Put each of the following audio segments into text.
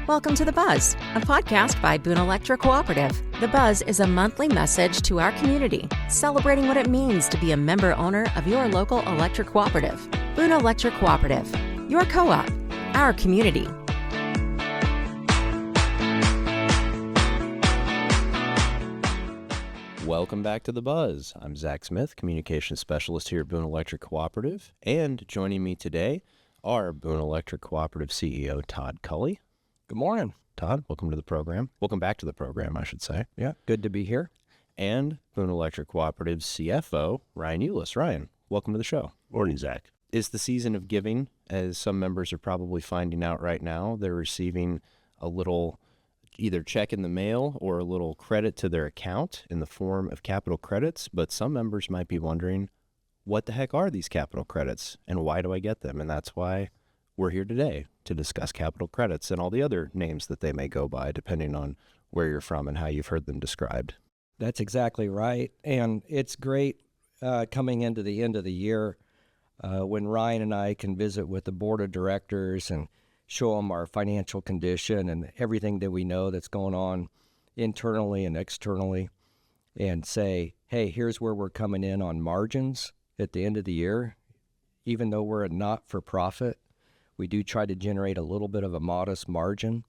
Welcome to The Buzz, a podcast by Boone Electric Cooperative. The Buzz is a monthly message to our community, celebrating what it means to be a member owner of your local electric cooperative. Boone Electric Cooperative, your co-op, our community. Welcome back to The Buzz. I'm Zach Smith, Communications Specialist here at Boone Electric Cooperative, and joining me today are Boone Electric Cooperative CEO Todd Culley. Good morning. Todd, welcome to the program. Welcome back to the program, I should say. Yeah, good to be here. And Boone Electric Cooperative's CFO, Ryan Euliss. Ryan, welcome to the show. Morning, Zach. Is the season of giving, as some members are probably finding out right now. They're receiving a little either check in the mail or a little credit to their account in the form of capital credits, but some members might be wondering, what the heck are these capital credits and why do I get them? And that's why we're here today to discuss capital credits and all the other names that they may go by depending on where you're from and how you've heard them described. That's exactly right. And it's great coming into the end of the year when Ryan and I can visit with the board of directors and show them our financial condition and everything that we know that's going on internally and externally and say, hey, here's where we're coming in on margins at the end of the year. Even though we're a not-for-profit, we do try to generate a little bit of a modest margin.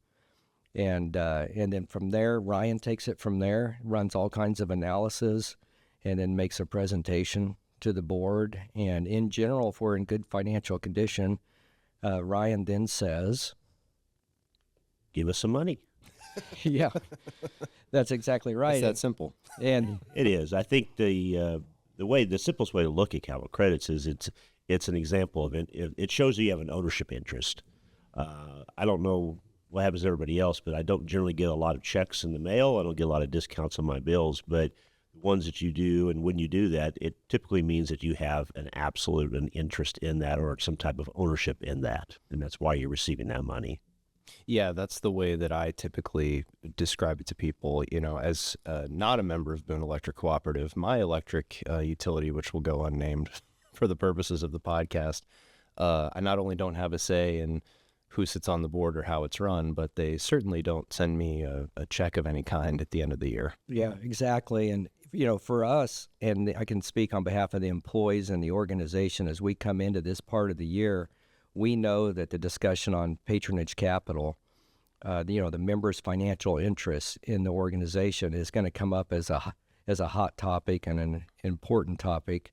And then from there, Ryan takes it from there, runs all kinds of analysis, and then makes a presentation to the board. And in general, if we're in good financial condition, Ryan then says, give us some money. Yeah, that's exactly right. It's that simple. And It is. I think the simplest way to look at capital credits is it's an example of it. It shows you have an ownership interest. I don't know what happens to everybody else, but I don't generally get a lot of checks in the mail. I don't get a lot of discounts on my bills, but the ones that you do, and when you do that, it typically means that you have an absolute interest in that or some type of ownership in that, and that's why you're receiving that money. Yeah, that's the way that I typically describe it to people. You know, as not a member of Boone Electric Cooperative, my electric utility, which will go unnamed for the purposes of the podcast, I not only don't have a say in who sits on the board or how it's run, but they certainly don't send me a check of any kind at the end of the year. yeah, exactly. And, you know, for us, and I can speak on behalf of the employees and the organization, as we come into this part of the year, we know that the discussion on patronage capital, the members' financial interests in the organization is going to come up as a hot topic and an important topic.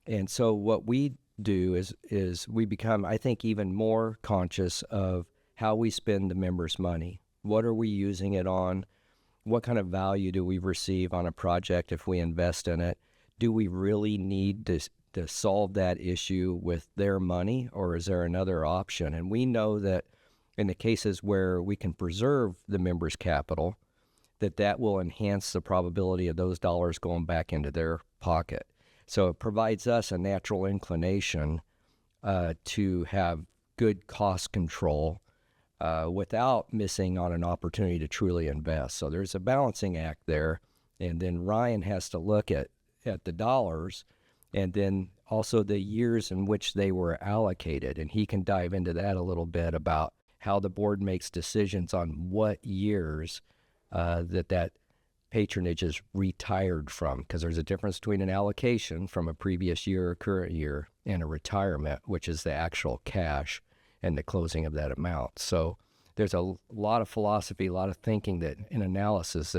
And so what we do is we become, I think, even more conscious of how we spend the members' money. What are we using it on? What kind of value do we receive on a project if we invest in it? Do we really need to solve that issue with their money, or is there another option? And we know that in the cases where we can preserve the members' capital, that will enhance the probability of those dollars going back into their pocket. So it provides us a natural inclination to have good cost control without missing on an opportunity to truly invest. So there's a balancing act there. And then Ryan has to look at the dollars and then also the years in which they were allocated. And he can dive into that a little bit about how the board makes decisions on what years that patronage is retired from, because there's a difference between an allocation from a previous year or current year and a retirement, which is the actual cash and the closing of that amount. So there's a lot of philosophy, a lot of thinking and analysis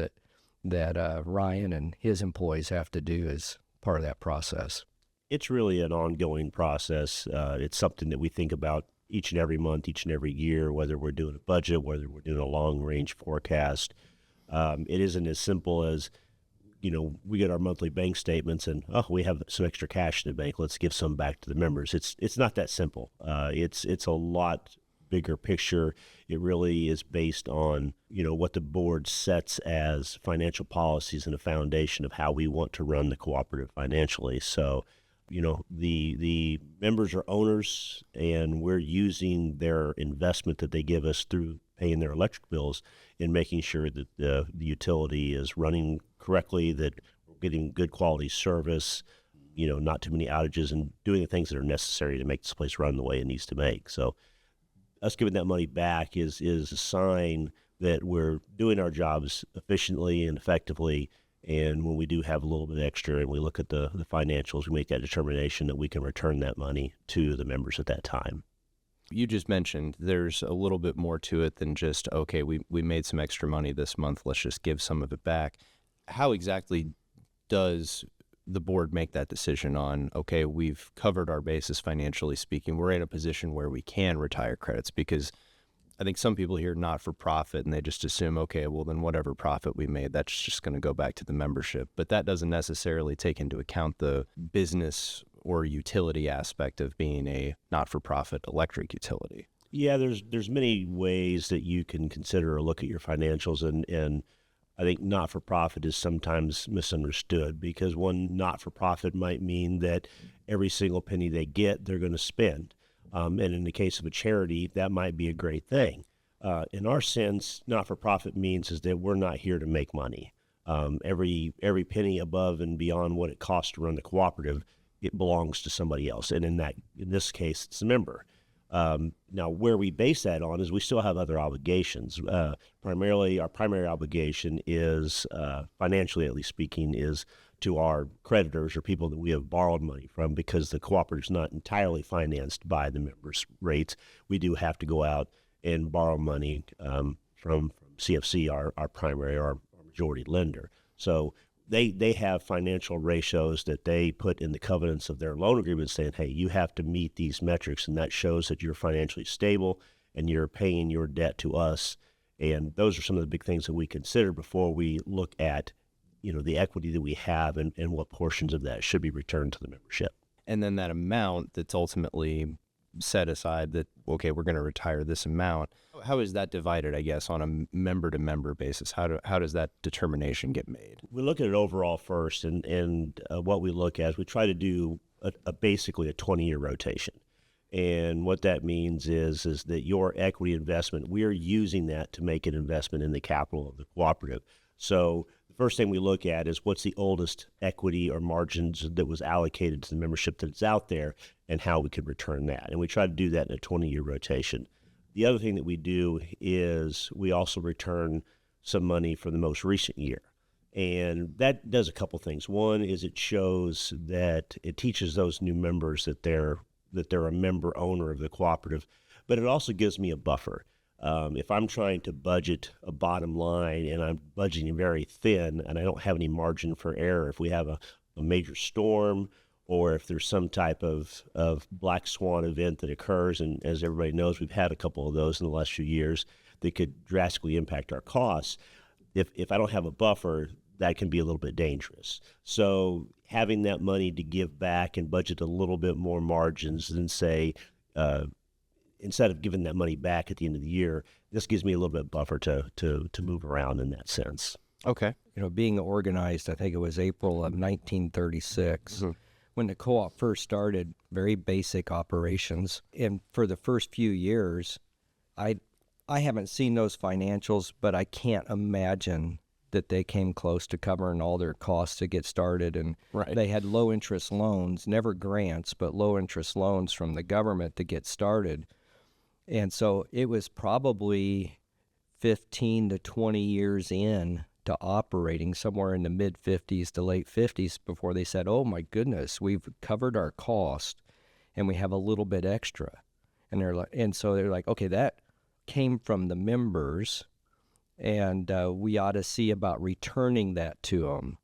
that Ryan and his employees have to do as part of that process. It's really an ongoing process. It's something that we think about each and every month, each and every year, whether we're doing a budget, whether we're doing a long-range forecast. It isn't as simple as, we get our monthly bank statements and, we have some extra cash in the bank. Let's give some back to the members. It's not that simple. It's a lot bigger picture. It really is based on, what the board sets as financial policies and a foundation of how we want to run the cooperative financially. So, the members are owners, and we're using their investment that they give us through paying their electric bills and making sure that the utility is running correctly, that we're getting good quality service, not too many outages, and doing the things that are necessary to make this place run the way it needs to make. So us giving that money back is a sign that we're doing our jobs efficiently and effectively. And when we do have a little bit extra and we look at the financials, we make that determination that we can return that money to the members at that time. You just mentioned there's a little bit more to it than just, okay, we made some extra money this month, let's just give some of it back. How exactly does the board make that decision on, okay, we've covered our bases financially speaking, we're in a position where we can retire credits? Because I think some people hear not-for-profit and they just assume, okay, well then whatever profit we made, that's just going to go back to the membership. But that doesn't necessarily take into account the business or utility aspect of being a not-for-profit electric utility. Yeah, there's many ways that you can consider or look at your financials, and I think not-for-profit is sometimes misunderstood, because one not-for-profit might mean that every single penny they get, they're going to spend. And in the case of a charity, that might be a great thing. In our sense, not-for-profit means is that we're not here to make money. Every penny above and beyond what it costs to run the cooperative, it belongs to somebody else. And in this case, it's a member. Now, where we base that on is we still have other obligations. Primarily, our primary obligation is, financially at least speaking, is to our creditors or people that we have borrowed money from, because the cooperative is not entirely financed by the members' rates. We do have to go out and borrow money from CFC, our primary, our majority lender. So they have financial ratios that they put in the covenants of their loan agreement saying, hey, you have to meet these metrics, and that shows that you're financially stable and you're paying your debt to us. And those are some of the big things that we consider before we look at, the equity that we have and what portions of that should be returned to the membership. And then that amount that's ultimately set aside that, okay, we're going to retire this amount. How is that divided, I guess, on a member-to-member basis? How does that determination get made? We look at it overall first, and what we look at is we try to do basically a 20-year rotation. And what that means is that your equity investment, we're using that to make an investment in the capital of the cooperative. So the first thing we look at is what's the oldest equity or margins that was allocated to the membership that's out there, and how we could return that. And we try to do that in a 20-year rotation. The other thing that we do is we also return some money for the most recent year. And that does a couple things. One is it shows that it teaches those new members that they're a member owner of the cooperative, but it also gives me a buffer. If I'm trying to budget a bottom line and I'm budgeting very thin and I don't have any margin for error, if we have a major storm or if there's some type of black swan event that occurs, and as everybody knows, we've had a couple of those in the last few years that could drastically impact our costs. If I don't have a buffer, that can be a little bit dangerous. So having that money to give back and budget a little bit more margins than, say, instead of giving that money back at the end of the year, this gives me a little bit of buffer to move around in that sense. Okay. Being organized, I think it was April of 1936. Mm-hmm. When the co-op first started, very basic operations. And for the first few years, I haven't seen those financials, but I can't imagine that they came close to covering all their costs to get started. And right. They had low-interest loans, never grants, but low-interest loans from the government to get started. And so it was probably 15 to 20 years in to operating, somewhere in the mid-50s to late 50s, before they said, oh my goodness, we've covered our cost and we have a little bit extra. And so they're like, okay, that came from the members, and we ought to see about returning that to them.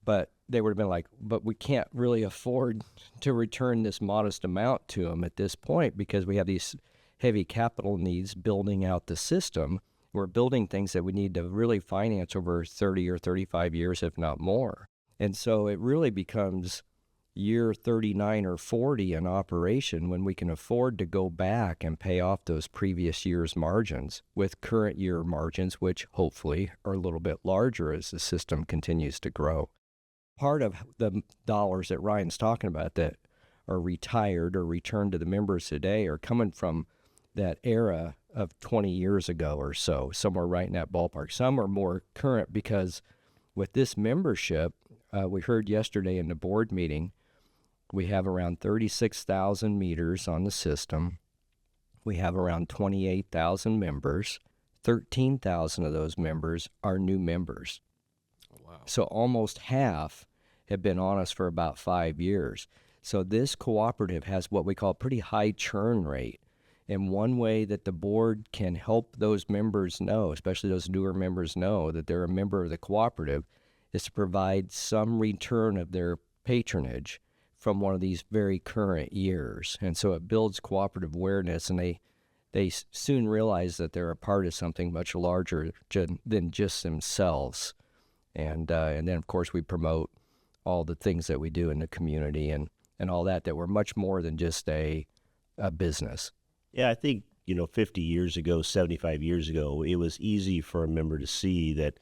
But they would have been like, but we can't really afford to return this modest amount to them at this point, because we have these heavy capital needs building out the system. We're building things that we need to really finance over 30 or 35 years, if not more. And so it really becomes year 39 or 40 in operation when we can afford to go back and pay off those previous year's margins with current year margins, which hopefully are a little bit larger as the system continues to grow. Part of the dollars that Ryan's talking about that are retired or returned to the members today are coming from that era of 20 years ago or so, somewhere right in that ballpark. Some are more current because with this membership, we heard yesterday in the board meeting, we have around 36,000 meters on the system. We have around 28,000 members. 13,000 of those members are new members. Wow. So almost half have been on us for about 5 years. So this cooperative has what we call a pretty high churn rate. And one way that the board can help those members know, especially those newer members know that they're a member of the cooperative, is to provide some return of their patronage from one of these very current years. And so it builds cooperative awareness, and they soon realize that they're a part of something much larger than just themselves. And then, of course, we promote all the things that we do in the community and all that we're much more than just a business. Yeah, I think, 50 years ago, 75 years ago, it was easy for a member to see that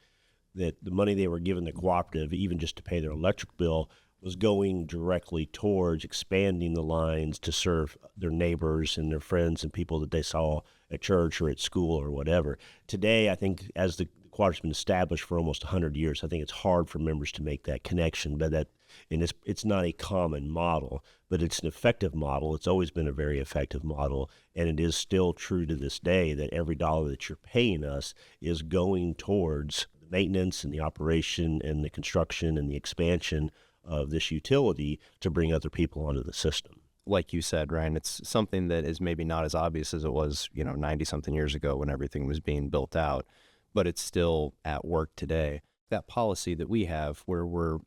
the money they were giving the cooperative, even just to pay their electric bill, was going directly towards expanding the lines to serve their neighbors and their friends and people that they saw at church or at school or whatever. Today, I think as the cooperative's been established for almost 100 years, I think it's hard for members to make that connection. And it's not a common model, but it's an effective model. It's always been a very effective model, and it is still true to this day that every dollar that you're paying us is going towards the maintenance and the operation and the construction and the expansion of this utility to bring other people onto the system. Like you said, Ryan, it's something that is maybe not as obvious as it was, 90-something years ago when everything was being built out, but it's still at work today. That policy that we have where we're,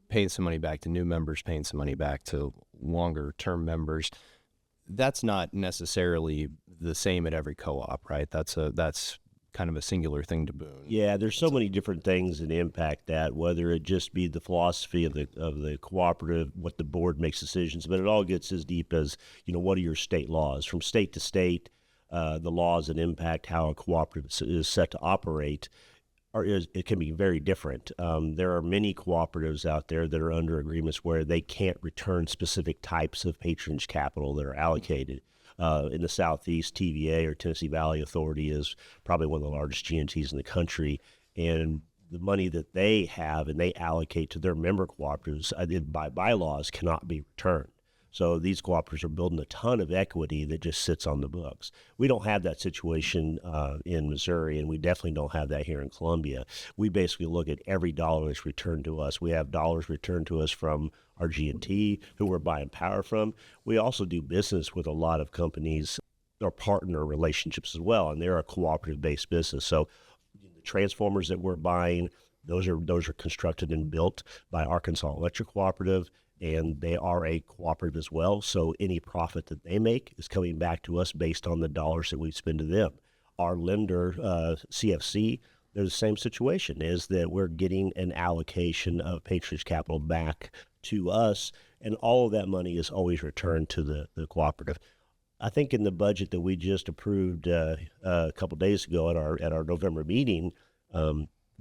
paying some money back to new members, paying some money back to longer-term members, that's not necessarily the same at every co-op, right? That's kind of a singular thing to Boone. Yeah, there's so many different things that impact that, whether it just be the philosophy of the cooperative, what the board makes decisions, but it all gets as deep as, what are your state laws? From state to state, the laws that impact how a cooperative is set to operate it can be very different. There are many cooperatives out there that are under agreements where they can't return specific types of patronage capital that are allocated. In the Southeast, TVA, or Tennessee Valley Authority, is probably one of the largest GNTs in the country, and the money that they have and they allocate to their member cooperatives by bylaws cannot be returned. So these cooperatives are building a ton of equity that just sits on the books. We don't have that situation in Missouri, and we definitely don't have that here in Columbia. We basically look at every dollar that's returned to us. We have dollars returned to us from our G&T, who we're buying power from. We also do business with a lot of companies or partner relationships as well, and they're a cooperative-based business. So the transformers that we're buying, those are constructed and built by Arkansas Electric Cooperative, and they are a cooperative as well. So any profit that they make is coming back to us based on the dollars that we spend to them. Our lender, CFC, they're the same situation, is that we're getting an allocation of patronage capital back to us, and all of that money is always returned to the cooperative. I think in the budget that we just approved a couple days ago at our November meeting,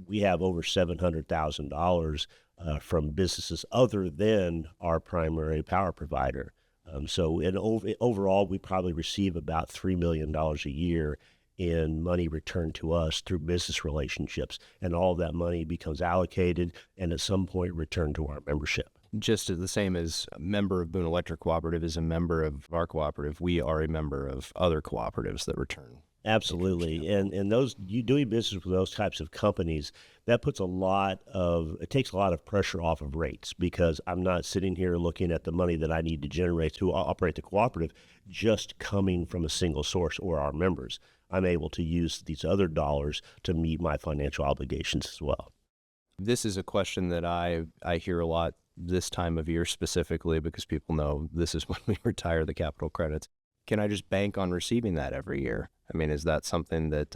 we have over $700,000 from businesses other than our primary power provider. So overall, we probably receive about $3 million a year in money returned to us through business relationships, and all that money becomes allocated and at some point returned to our membership. Just the same as a member of Boone Electric Cooperative is a member of our cooperative, we are a member of other cooperatives that return. Absolutely. And those, you doing business with those types of companies, that takes a lot of pressure off of rates, because I'm not sitting here looking at the money that I need to generate to operate the cooperative just coming from a single source or our members. I'm able to use these other dollars to meet my financial obligations as well. This is a question that I hear a lot this time of year specifically, because people know this is when we retire the capital credits. Can I just bank on receiving that every year? I mean, is that something that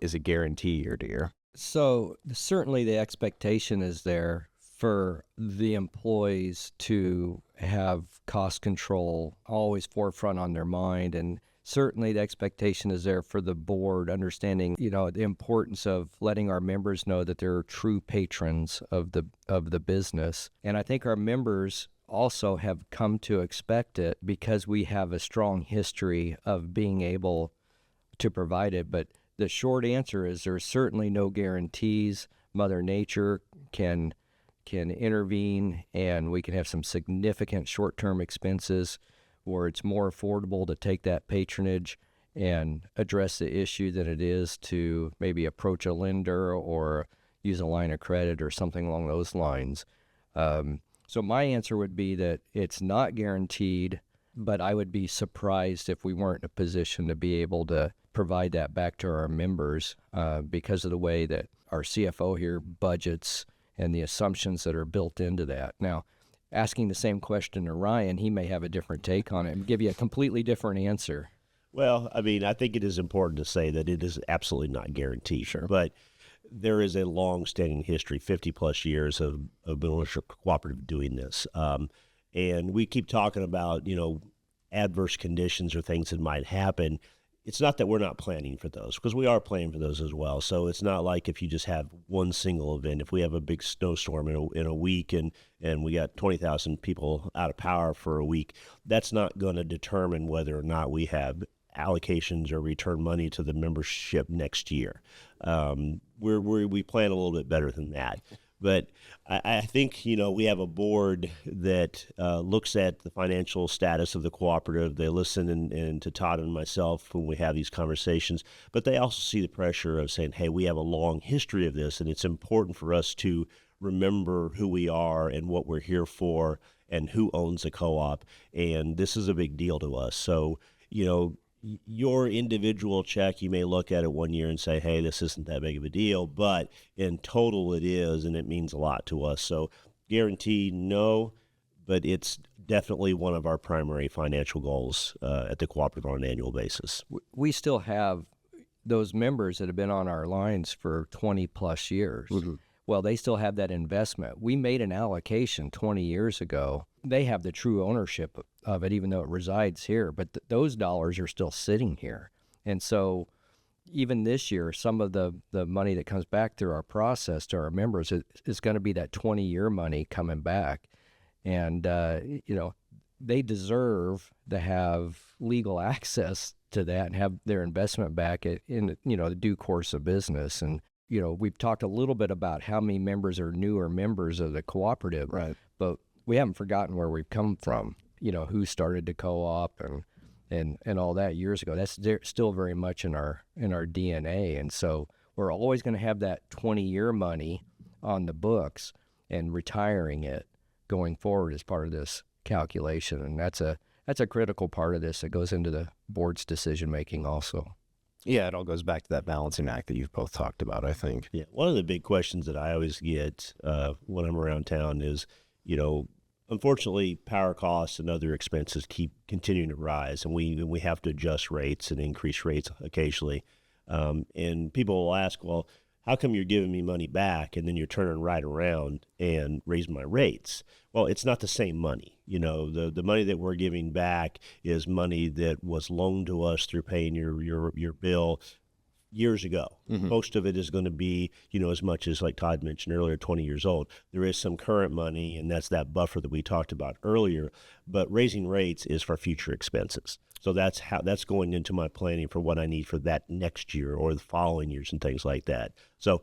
is a guarantee year to year? So certainly the expectation is there for the employees to have cost control always forefront on their mind, and certainly the expectation is there for the board understanding, the importance of letting our members know that they're true patrons of the business. And I think our members also have come to expect it because we have a strong history of being able to provide it. But the short answer is there's certainly no guarantees. Mother Nature can intervene, and we can have some significant short-term expenses where it's more affordable to take that patronage and address the issue than it is to maybe approach a lender or use a line of credit or something along those lines. So my answer would be that it's not guaranteed, but I would be surprised if we weren't in a position to be able to provide that back to our members because of the way that our CFO here budgets and the assumptions that are built into that. Now, asking the same question to Ryan, he may have a different take on it and give you a completely different answer. Well, I mean, I think it is important to say that it is absolutely not guaranteed. Sure. But there is a long-standing history, 50-plus years of Boone Electric Cooperative doing this. And we keep talking about, adverse conditions or things that might happen. It's not that we're not planning for those, because we are planning for those as well. So it's not like if you just have one single event. If we have a big snowstorm in a week and we got 20,000 people out of power for a week, that's not going to determine whether or not we have allocations or return money to the membership next year. We plan a little bit better than that. But I think, we have a board that looks at the financial status of the cooperative. They listen and to Todd and myself when we have these conversations, but they also see the pressure of saying, hey, we have a long history of this, and it's important for us to remember who we are and what we're here for and who owns the co-op. And this is a big deal to us. So, your individual check, you may look at it one year and say, hey, this isn't that big of a deal, but in total it is, and it means a lot to us. So guaranteed, no, but it's definitely one of our primary financial goals at the cooperative on an annual basis. We still have those members that have been on our lines for 20 plus years. Mm-hmm. Well, they still have that investment. We made an allocation 20 years ago. They have the true ownership of it, even though it resides here, but those dollars are still sitting here. And so even this year, some of the money that comes back through our process to our members is going to be that 20-year money coming back. And, they deserve to have legal access to that and have their investment back in the due course of business. And, we've talked a little bit about how many members are newer members of the cooperative, right? But we haven't forgotten where we've come from, who started the co-op and all that years ago. That's still very much in our DNA. And so we're always going to have that 20-year money on the books and retiring it going forward as part of this calculation. And that's a critical part of this that goes into the board's decision-making also. Yeah, it all goes back to that balancing act that you've both talked about, I think. Yeah, one of the big questions that I always get when I'm around town is, unfortunately, power costs and other expenses keep continuing to rise, and we have to adjust rates and increase rates occasionally. And people will ask, well, how come you're giving me money back and then you're turning right around and raising my rates? Well, it's not the same money. The money that we're giving back is money that was loaned to us through paying your bill years ago. Mm-hmm. Most of it is going to be, as much as, like Todd mentioned earlier, 20 years old. There is some current money, and that's that buffer that we talked about earlier. But raising rates is for future expenses. So that's going into my planning for what I need for that next year or the following years and things like that. So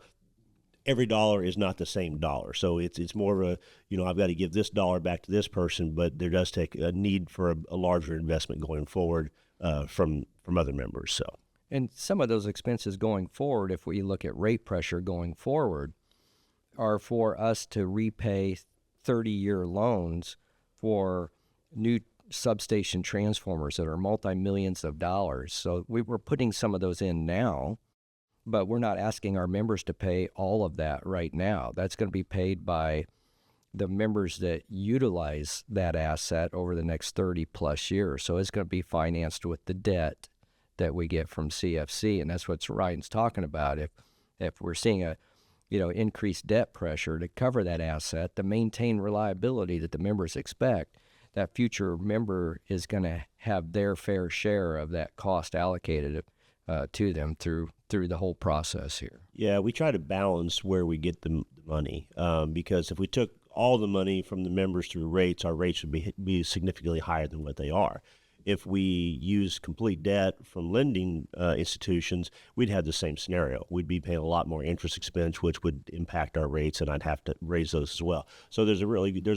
every dollar is not the same dollar. So it's more of a, I've got to give this dollar back to this person, but there does take a need for a larger investment going forward from other members. So. And some of those expenses going forward, if we look at rate pressure going forward, are for us to repay 30-year loans for new substation transformers that are multi-millions of dollars. So we're putting some of those in now, but we're not asking our members to pay all of that right now. That's going to be paid by the members that utilize that asset over the next 30 plus years. So it's going to be financed with the debt that we get from CFC, and that's what Ryan's talking about. If we're seeing a increased debt pressure to cover that asset, to maintain reliability that the members expect, that future member is going to have their fair share of that cost allocated to them through the whole process here. Yeah, we try to balance where we get the money because if we took all the money from the members through rates, our rates would be significantly higher than what they are. If we use complete debt from lending institutions, we'd have the same scenario. We'd be paying a lot more interest expense, which would impact our rates, and I'd have to raise those as well. So there's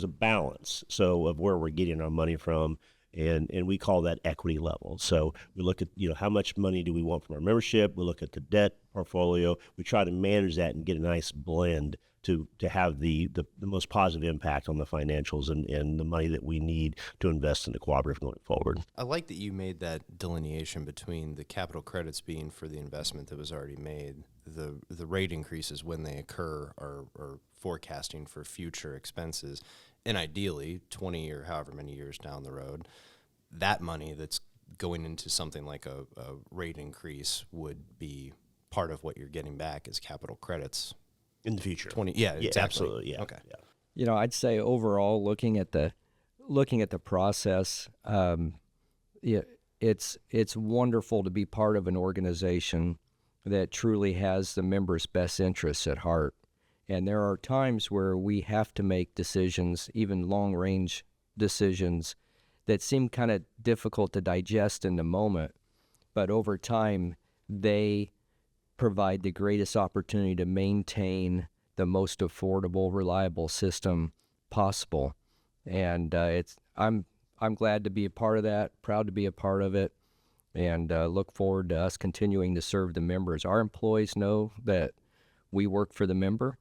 a balance of where we're getting our money from, and we call that equity level. So we look at, how much money do we want from our membership? We look at the debt portfolio. We try to manage that and get a nice blend to have the most positive impact on the financials and the money that we need to invest in the cooperative going forward. I like that you made that delineation between the capital credits being for the investment that was already made. The rate increases when they occur are forecasting for future expenses, and ideally 20 or however many years down the road, that money that's going into something like a rate increase would be part of what you're getting back as capital credits. In the future. Yeah, exactly. Absolutely, yeah. Okay. Yeah. I'd say overall, looking at the process, it's wonderful to be part of an organization that truly has the members' best interests at heart. And there are times where we have to make decisions, even long-range decisions, that seem kind of difficult to digest in the moment, but over time, they provide the greatest opportunity to maintain the most affordable, reliable system possible. And I'm glad to be a part of that, proud to be a part of it, and look forward to us continuing to serve the members. Our employees know that we work for the member,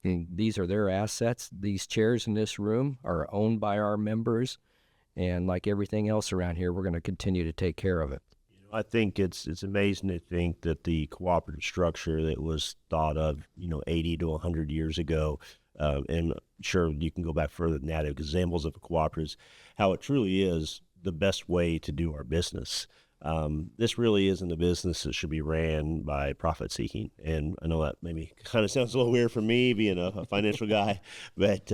and these are their assets. These chairs in this room are owned by our members, and like everything else around here, we're going to continue to take care of it. I think it's amazing to think that the cooperative structure that was thought of, 80 to 100 years ago, and sure you can go back further than that, examples of cooperatives, how it truly is the best way to do our business. This really isn't a business that should be ran by profit seeking. And I know that maybe kind of sounds a little weird for me being a financial guy, but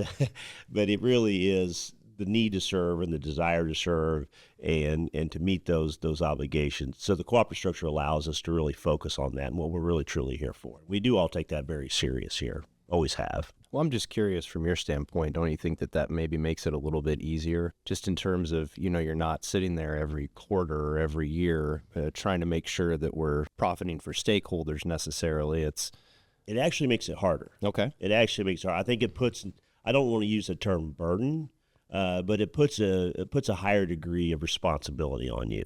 it really is the need to serve and the desire to serve and to meet those obligations. So the cooperative structure allows us to really focus on that and what we're really truly here for. We do all take that very serious here, always have. Well, I'm just curious from your standpoint, don't you think that maybe makes it a little bit easier just in terms of, you're not sitting there every quarter or every year trying to make sure that we're profiting for stakeholders necessarily. It actually makes it harder. Okay. It actually makes it hard. I think I don't want to use the term burden, but it puts a higher degree of responsibility on you,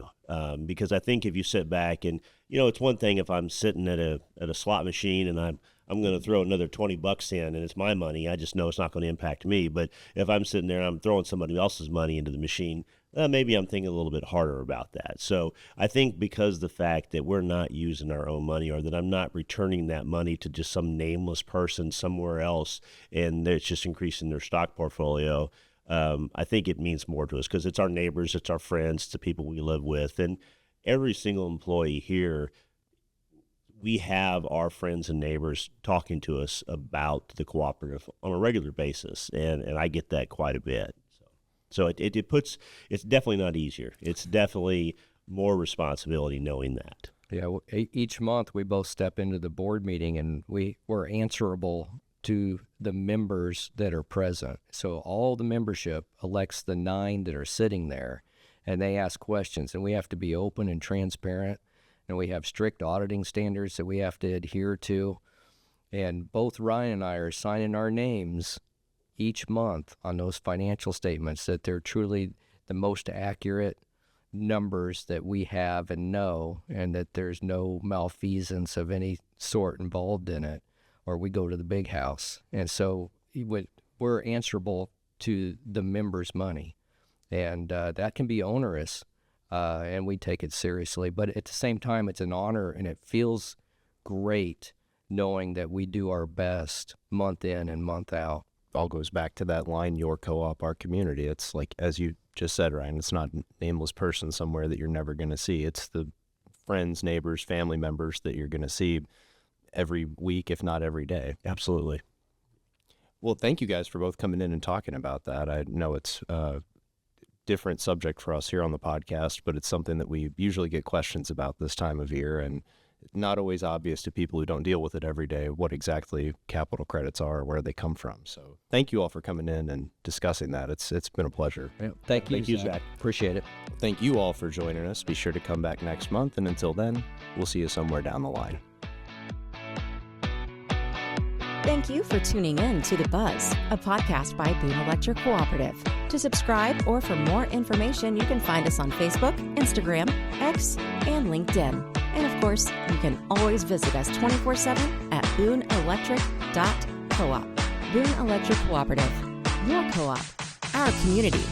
because I think if you sit back and it's one thing if I'm sitting at a slot machine and I'm going to throw another $20 in and it's my money, I just know it's not going to impact me. But if I'm sitting there and I'm throwing somebody else's money into the machine, maybe I'm thinking a little bit harder about that. So I think because the fact that we're not using our own money or that I'm not returning that money to just some nameless person somewhere else and it's just increasing their stock portfolio, I think it means more to us because it's our neighbors, it's our friends, it's the people we live with. And every single employee here, we have our friends and neighbors talking to us about the cooperative on a regular basis. And I get that quite a bit. So it's definitely not easier. It's definitely more responsibility knowing that. Yeah, each month we both step into the board meeting and we're answerable to the members that are present. So all the membership elects the 9 that are sitting there, and they ask questions, and we have to be open and transparent, and we have strict auditing standards that we have to adhere to. And both Ryan and I are signing our names each month on those financial statements that they're truly the most accurate numbers that we have and know, and that there's no malfeasance of any sort involved in it, or we go to the big house. And so we're answerable to the members' money, and that can be onerous, and we take it seriously. But at the same time, it's an honor, and it feels great knowing that we do our best month in and month out. All goes back to that line, your co-op, our community. It's like, as you just said, Ryan, it's not a nameless person somewhere that you're never going to see. It's the friends, neighbors, family members that you're going to see every week, if not every day. Absolutely. Well, thank you guys for both coming in and talking about that. I know it's a different subject for us here on the podcast, but it's something that we usually get questions about this time of year, and not always obvious to people who don't deal with it every day what exactly capital credits are or where they come from. So thank you all for coming in and discussing that. It's been a pleasure. Yeah, thank you, Zach. Appreciate it. Thank you all for joining us. Be sure to come back next month, and until then, we'll see you somewhere down the line. Thank you for tuning in to The Buzz, a podcast by Boone Electric Cooperative. To subscribe or for more information, you can find us on Facebook, Instagram, X, and LinkedIn. And of course, you can always visit us 24/7 at booneelectric.coop. Boone Electric Cooperative. Your co-op. Our community.